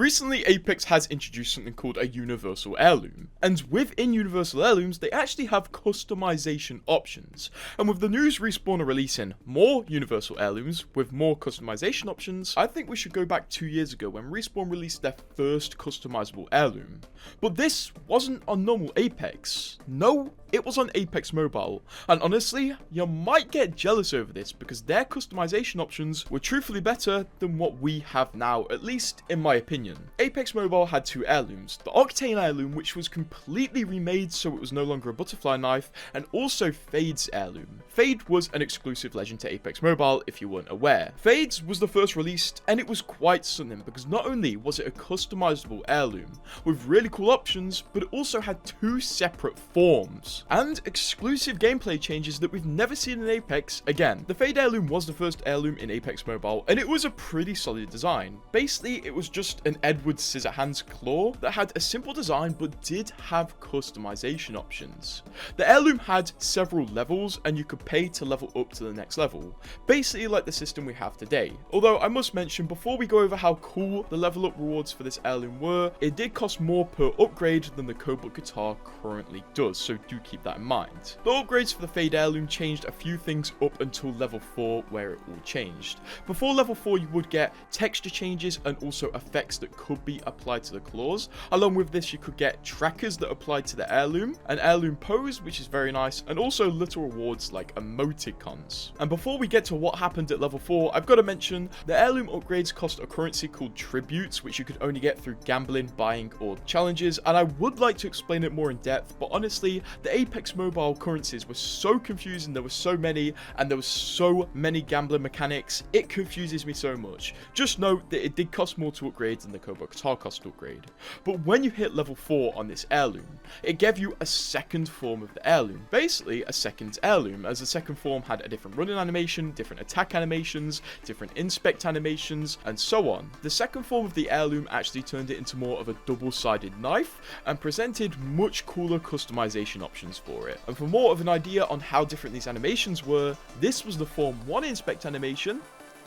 Recently, Apex has introduced something called a Universal Heirloom, and within Universal Heirlooms, they actually have customization options. And with the news Respawn are releasing more Universal Heirlooms with more customization options, I think we should go back 2 years ago when Respawn released their first customizable heirloom. But this wasn't on normal Apex. No, it was on Apex Mobile, and honestly, you might get jealous over this because their customization options were truthfully better than what we have now, at least in my opinion. Apex Mobile had 2 heirlooms, the Octane Heirloom, which was completely remade so it was no longer a butterfly knife, and also Fade's heirloom. Fade was an exclusive legend to Apex Mobile if you weren't aware. Fade's was the first released, and it was quite something because not only was it a customizable heirloom with really cool options, but it also had 2 separate forms and exclusive gameplay changes that we've never seen in Apex again. The Fade Heirloom was the first heirloom in Apex Mobile, and it was a pretty solid design. Basically, it was just an Edward Scissorhands claw that had a simple design but did have customization options. The heirloom had several levels, and you could pay to level up to the next level, basically like the system we have today. Although I must mention, before we go over how cool the level up rewards for this heirloom were, it did cost more per upgrade than the Cobalt guitar currently does, so do keep that in mind. The upgrades for the Fade Heirloom changed a few things up until level 4 where it all changed. Before level 4 you would get texture changes and also effects that could be applied to the claws. Along with this you could get trackers that applied to the heirloom, an heirloom pose which is very nice, and also little rewards like emoticons. And before we get to what happened at level 4, I've got to mention the heirloom upgrades cost a currency called tributes, which you could only get through gambling, buying, or challenges, and I would like to explain it more in depth, but honestly the Apex Mobile currencies were so confusing, there were so many, and there was so many gambling mechanics, it confuses me so much. Just note that it did cost more to upgrade than the Cobalt guitar cost to upgrade. But when you hit level 4 on this heirloom, it gave you a second form of the heirloom, basically a second heirloom, as the second form had a different running animation, different attack animations, different inspect animations, and so on. The second form of the heirloom actually turned it into more of a double-sided knife and presented much cooler customization options for it. And for more of an idea on how different these animations were, this was the Form 1 inspect animation,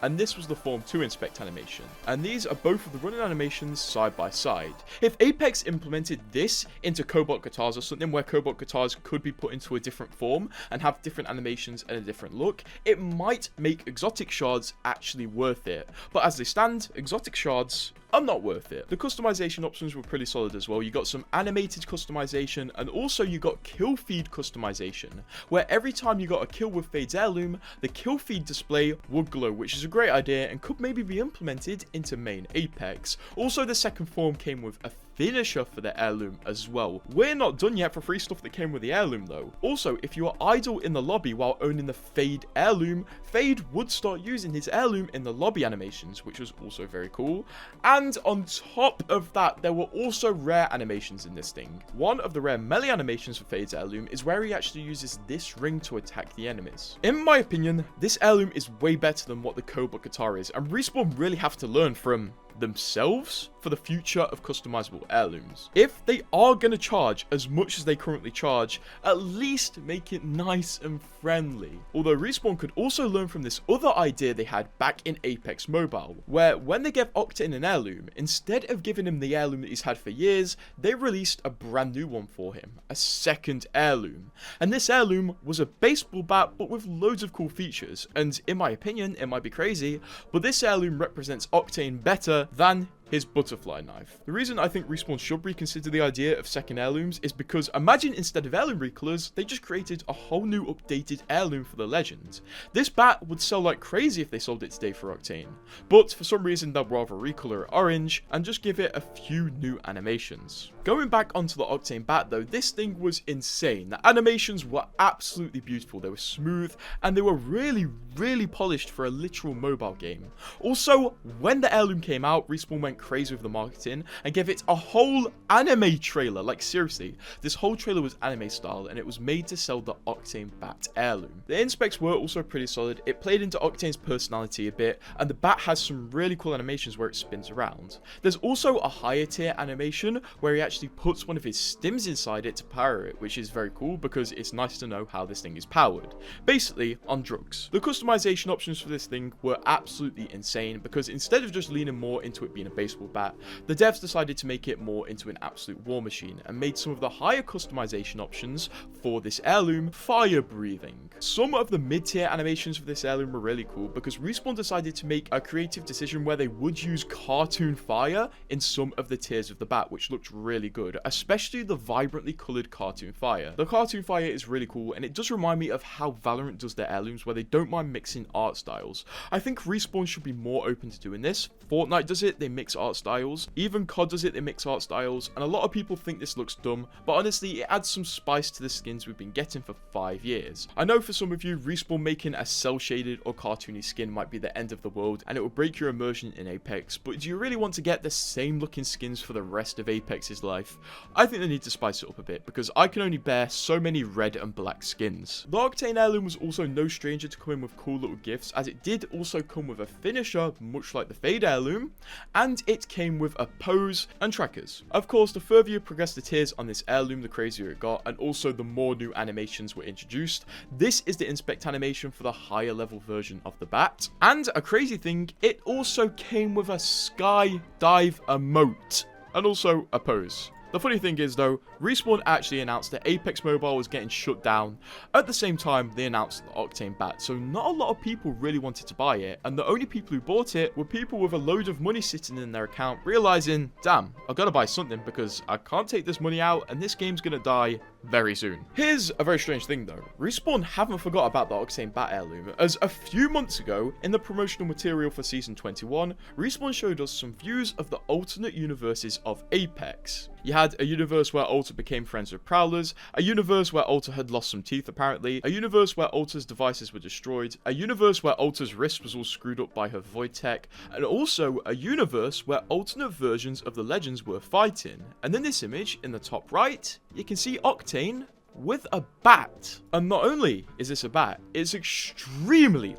and this was the Form 2 inspect animation, and these are both of the running animations side by side. If Apex implemented this into Cobalt guitars or something where Cobalt guitars could be put into a different form and have different animations and a different look, it might make exotic shards actually worth it. But as they stand, exotic shards are not worth it. The customization options were pretty solid as well. You got some animated customization, and also you got kill feed customization, where every time you got a kill with Fade's heirloom, the kill feed display would glow, which is a great idea and could maybe be implemented into main Apex. Also, the second form came with a finisher for the heirloom as well. We're not done yet for free stuff that came with the heirloom though. Also, if you are idle in the lobby while owning the Fade heirloom, Fade would start using his heirloom in the lobby animations, which was also very cool. And on top of that, there were also rare animations in this thing. One of the rare melee animations for Fade's heirloom is where he actually uses this ring to attack the enemies. In my opinion, this heirloom is way better than what the Cobalt guitar is, and Respawn really have to learn from themselves for the future of customizable heirlooms. If they are going to charge as much as they currently charge, at least make it nice and friendly. Although Respawn could also learn from this other idea they had back in Apex Mobile, where when they gave Octane an heirloom, instead of giving him the heirloom that he's had for years, they released a brand new one for him, a second heirloom. And this heirloom was a baseball bat but with loads of cool features, and in my opinion, it might be crazy, but this heirloom represents Octane better than his butterfly knife. The reason I think Respawn should reconsider the idea of second heirlooms is because imagine instead of heirloom recolors, they just created a whole new updated heirloom for the legend. This bat would sell like crazy if they sold it today for Octane, but for some reason they'll rather recolor it orange and just give it a few new animations. Going back onto the Octane bat though, this thing was insane. The animations were absolutely beautiful, they were smooth, and they were really polished for a literal mobile game. Also, when the heirloom came out, Respawn went crazy with the marketing and gave it a whole anime trailer. Like seriously, this whole trailer was anime style and it was made to sell the Octane bat heirloom. The inspects were also pretty solid. It played into Octane's personality a bit, and the bat has some really cool animations where it spins around. There's also a higher tier animation where he actually puts one of his stims inside it to power it, which is very cool because it's nice to know how this thing is powered. Basically on drugs. The customization options for this thing were absolutely insane because instead of just leaning more into it being a irreplaceable bat, the devs decided to make it more into an absolute war machine and made some of the higher customization options for this heirloom fire breathing. Some of the mid-tier animations for this heirloom were really cool because Respawn decided to make a creative decision where they would use cartoon fire in some of the tiers of the bat, which looked really good, especially the vibrantly coloured cartoon fire. The cartoon fire is really cool, and it does remind me of how Valorant does their heirlooms, where they don't mind mixing art styles. I think Respawn should be more open to doing this. Fortnite does it, they mix art styles. Even COD does it, they mix art styles, and a lot of people think this looks dumb, but honestly, it adds some spice to the skins we've been getting for 5 years. I know for some of you, Respawn making a cel-shaded or cartoony skin might be the end of the world, and it will break your immersion in Apex, but do you really want to get the same looking skins for the rest of Apex's life? I think they need to spice it up a bit, because I can only bear so many red and black skins. The Octane Heirloom was also no stranger to coming with cool little gifts, as it did also come with a finisher, much like the Fade Heirloom, and it came with a pose and trackers. Of course, the further you progress the tiers on this heirloom, the crazier it got, and also the more new animations were introduced. This is the inspect animation for the higher level version of the bat, and a crazy thing, it also came with a sky dive emote, and also a pose. The funny thing is though, Respawn actually announced that Apex Mobile was getting shut down at the same time they announced the Octane bat, so not a lot of people really wanted to buy it, and the only people who bought it were people with a load of money sitting in their account realizing, damn, I gotta buy something because I can't take this money out and this game's gonna die very soon. Here's a very strange thing though, Respawn haven't forgot about the Octane bat heirloom, as a few months ago, in the promotional material for Season 21, Respawn showed us some views of the alternate universes of Apex. You had a universe where Alter became friends with Prowlers, a universe where Alter had lost some teeth apparently, a universe where Alter's devices were destroyed, a universe where Alter's wrist was all screwed up by her void tech, and also a universe where alternate versions of the legends were fighting. And in this image, in the top right, you can see Octane with a bat. And not only is this a bat, it's extremely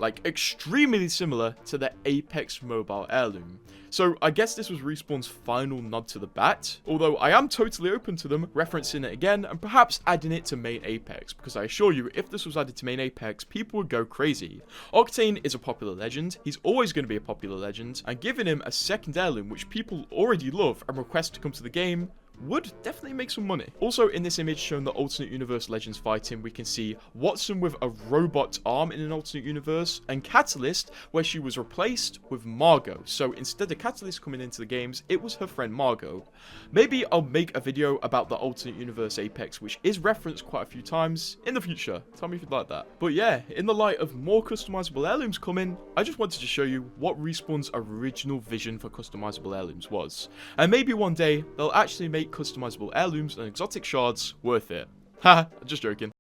similar to the Apex Mobile heirloom. So I guess this was Respawn's final nod to the bat, although I am totally open to them referencing it again and perhaps adding it to main Apex, because I assure you, if this was added to main Apex, people would go crazy. Octane is a popular legend, he's always going to be a popular legend, and giving him a second heirloom which people already love and request to come to the game would definitely make some money. Also in this image showing the alternate universe legends fighting, we can see Watson with a robot arm in an alternate universe, and Catalyst where she was replaced with Margot. So instead of Catalyst coming into the games, it was her friend Margot. Maybe I'll make a video about the alternate universe Apex, which is referenced quite a few times in the future. Tell me if you'd like that. But yeah, in the light of more customizable heirlooms coming, I just wanted to show you what Respawn's original vision for customizable heirlooms was. And maybe one day they'll actually make customizable heirlooms and exotic shards worth it. Haha, just joking.